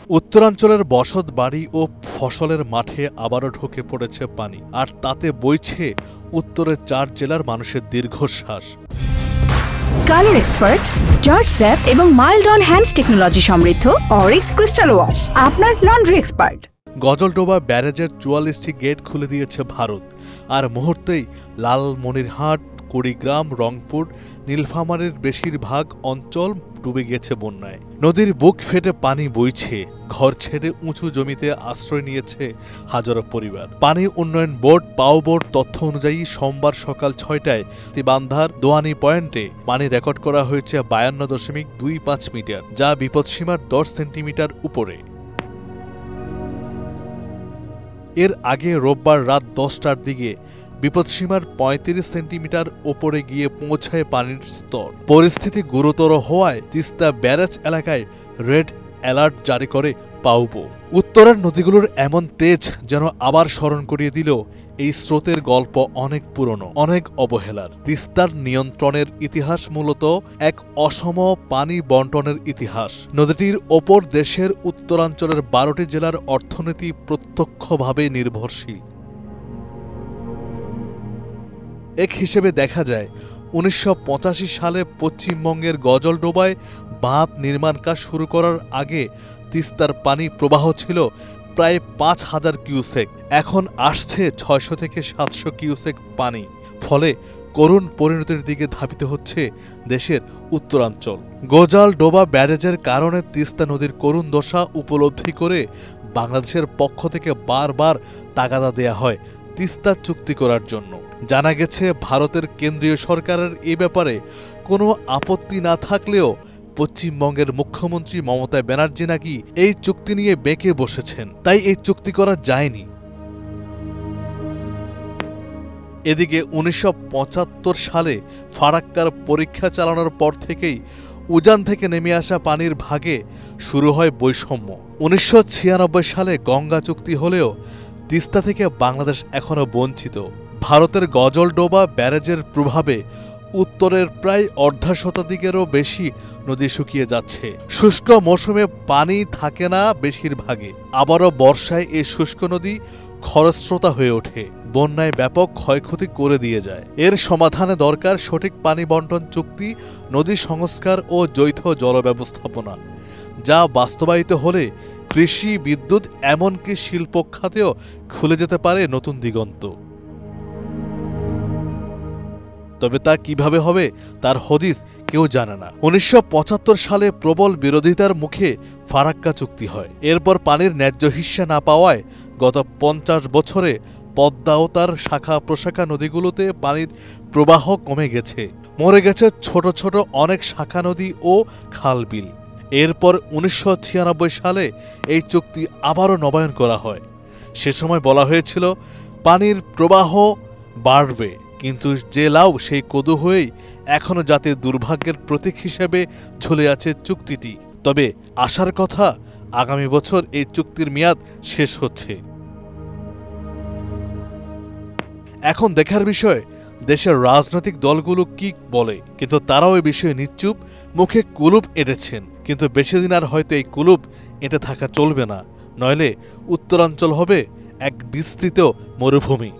উত্তরাঞ্চলের বসত বাড়ি ও ফসলের মাঠে আবারও ঢুকে পড়েছে পানি, আর তাতে বইছে উত্তরের ৪ জেলার মানুষের দীর্ঘশ্বাস। কালার এক্সপার্ট, জর্জ স্যাপ এবং মাইল্ড অন হ্যান্ডস টেকনোলজি সমৃদ্ধ অরিক্স ক্রিস্টাল ওয়াশ আপনার লন্ড্রি এক্সপার্ট। গজলডোবা ব্যারেজের ৪৪টি গেট খুলে দিয়েছে ভারত, আর মুহূর্তেই লালমনিরহাট, কুড়িগ্রাম, রংপুর, নীলফামারীর বেশিরভাগ অঞ্চল ডুবে গেছে বন্যায়। নদীর বুক ফেটে পানি বইছে, ঘর ছেড়ে উঁচু জমিতে আশ্রয় নিয়েছে হাজারো পরিবার। পানি উন্নয়ন বোর্ড পাওবোর্ড তথ্য অনুযায়ী সোমবার সকাল ৬টায় বান্ধার দোয়ানি পয়েন্টে পানি রেকর্ড করা হয়েছে ৫২.২৫ মিটার, যা বিপদসীমার ১০ সেন্টিমিটার উপরে। এর আগে রোববার রাত ১০টার দিকে বিপদসীমার ৩৫ সেন্টিমিটার ওপরে গিয়ে পৌঁছায় পানির স্তর। পরিস্থিতি গুরুতর হওয়ায় তিস্তা ব্যারেজ এলাকায় রেড অ্যালার্ট জারি করে পাওবো। উত্তরের নদীগুলোর এমন তেজ যেন আবার স্মরণ করিয়ে দিল এই স্রোতের গল্প অনেক পুরনো, অনেক অবহেলার। তিস্তার নিয়ন্ত্রণের ইতিহাস মূলত এক অসম পানি বন্টনের ইতিহাস। নদীটির ওপর দেশের উত্তরাঞ্চলের ১২টি জেলার অর্থনীতি প্রত্যক্ষভাবে নির্ভরশীল। এক হিসেবে দেখা যায় ১৯৮৫ সালে পশ্চিমবঙ্গের গজলডোবায় বাঁধ নির্মাণ কাজ শুরু করার আগে তিস্তার পানি প্রবাহ ছিল প্রায় ৫,০০০ কিউসেক। এখন আসছে ৬০০ থেকে ৭০০ কিউসেক পানি। ফলে করুণ পরিণতির দিকে ধাবিত হচ্ছে দেশের উত্তরাঞ্চল। গজালডোবা ব্যারেজের কারণে তিস্তা নদীর করুণ দশা উপলব্ধি করে বাংলাদেশের পক্ষ থেকে বারবার তাগাদা দেয়া হয় তিস্তা চুক্তি করার জন্য। জানা গেছে ভারতের কেন্দ্রীয় সরকারের এ ব্যাপারে কোনো আপত্তি না থাকলেও পশ্চিমবঙ্গের মুখ্যমন্ত্রী মমতা ব্যানার্জি নাকি এই চুক্তি নিয়ে বেঁকে বসেছেন, তাই এই চুক্তি করা যায়নি। এদিকে ১৯৭৫ সালে ফারাক্কার পরীক্ষা চালানোর পর থেকেই উজান থেকে নেমে আসা পানির ভাগে শুরু হয় বৈষম্য। ১৯৯৬ সালে গঙ্গা চুক্তি হলেও তিস্তা থেকে বাংলাদেশ এখনও বঞ্চিত। ভারতের গজলডোবা ব্যারেজের প্রভাবে উত্তরের প্রায় অর্ধশতাধিকেরও বেশি নদী শুকিয়ে যাচ্ছে। শুষ্ক মৌসুমে পানি থাকে না বেশিরভাগে, আবারও বর্ষায় এই শুষ্ক নদী খরস্রোতা হয়ে ওঠে, বন্যায় ব্যাপক ক্ষয়ক্ষতি করে দিয়ে যায়। এর সমাধানে দরকার সঠিক পানি বন্টন চুক্তি, নদী সংস্কার ও যৌথ জল ব্যবস্থাপনা, যা বাস্তবায়িত হলে কৃষি, বিদ্যুৎ এমনকি শিল্প খাতেও খুলে যেতে পারে নতুন দিগন্ত। তবে তা কিভাবে হবে তার হদিস কেউ জানে না। ১৯৭৫ সালে প্রবল বিরোধিতার মুখে ফারাক্কা চুক্তি হয়। এরপর পানির ন্যায্য হিস্যা না পাওয়ায় গত ৫০ বছরে পদ্মা ও তার শাখা প্রশাখা নদীগুলোতে পানির প্রবাহ কমে গেছে, মরে গেছে ছোট ছোট অনেক শাখা নদী ও খাল বিল। এরপর ১৯৯৬ সালে এই চুক্তি আবারও নবায়ন করা হয়। সে সময় বলা হয়েছিল পানির প্রবাহ বাড়বে, কিন্তু যে লাউ সেই কদু হয়েই এখনো জাতির দুর্ভাগ্যের প্রতীক হিসেবে ঝুলে আছে চুক্তিটি। তবে আশার কথা, আগামী বছর এই চুক্তির মেয়াদ শেষ হচ্ছে। এখন দেখার বিষয় দেশের রাজনৈতিক দলগুলো কি বলে, কিন্তু তারাও এই বিষয়ে নিশ্চুপ, মুখে কুলুপ এঁটেছেন। কিন্তু বেশি দিন আর হয়তো এই কুলুপ এঁটে থাকা চলবে না, নইলে উত্তরাঞ্চল হবে এক বিস্তৃত মরুভূমি।